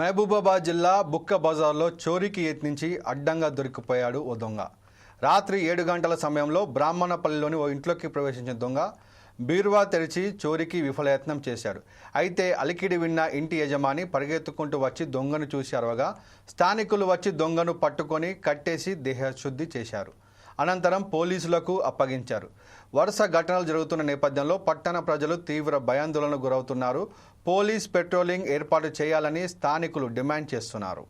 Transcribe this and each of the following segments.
మహబూబాబాద్ జిల్లా బుక్క బజార్లో చోరీకి యత్నించి అడ్డంగా దొరికిపోయాడు ఓ దొంగ. రాత్రి 7 గంటల సమయంలో బ్రాహ్మణపల్లిలోని ఓ ఇంట్లోకి ప్రవేశించిన దొంగ బీరువా తెరిచి చోరీకి విఫలయత్నం చేశాడు. అయితే అలికిడి విన్న ఇంటి యజమాని పరిగెత్తుకుంటూ వచ్చి దొంగను చూసి అరవగా స్థానికులు వచ్చి దొంగను పట్టుకొని కట్టేసి దేహశుద్ధి చేశారు. అనంతరం పోలీసులకు అప్పగించారు. వరుస ఘటనలు జరుగుతున్న నేపథ్యంలో పట్టణ ప్రజలు తీవ్ర భయాందోళనకు గురవుతున్నారు. పోలీస్ పెట్రోలింగ్ ఏర్పాటు చేయాలని స్థానికులు డిమాండ్ చేస్తున్నారు.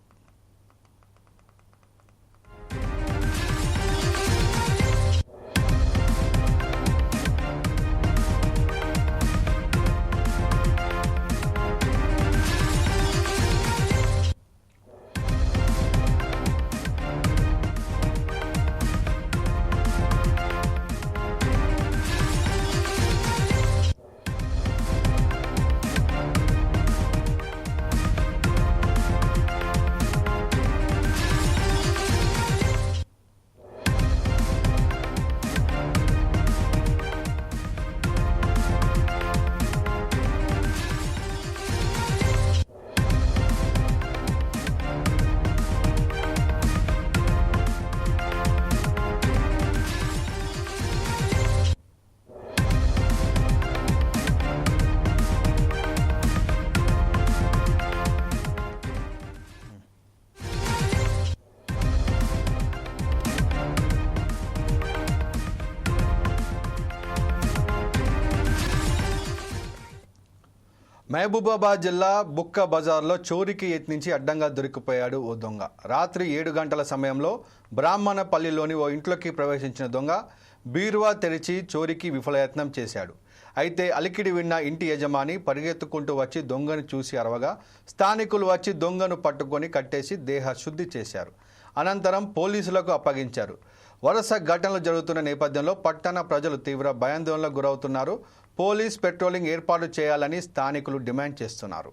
మహబూబాబాద్ జిల్లా బుక్క బజార్లో చోరీకి యత్నించి అడ్డంగా దొరికిపోయాడు ఓ దొంగ. రాత్రి 7 గంటల సమయంలో బ్రాహ్మణపల్లిలోని ఓ ఇంట్లోకి ప్రవేశించిన దొంగ బీరువా తెరిచి చోరీకి విఫలయత్నం చేశాడు. అయితే అలికిడి విన్న ఇంటి యజమాని పరిగెత్తుకుంటూ వచ్చి దొంగను చూసి అరవగా స్థానికులు వచ్చి దొంగను పట్టుకొని కట్టేసి దేహశుద్ధి చేశారు. అనంతరం పోలీసులకు అప్పగించారు. వరుస ఘటనలు జరుగుతున్న నేపథ్యంలో పట్టణ ప్రజలు తీవ్ర భయాందోళనకు గురవుతున్నారు. పోలీస్ పెట్రోలింగ్ ఏర్పాటు చేయాలని స్థానికులు డిమాండ్ చేస్తున్నారు.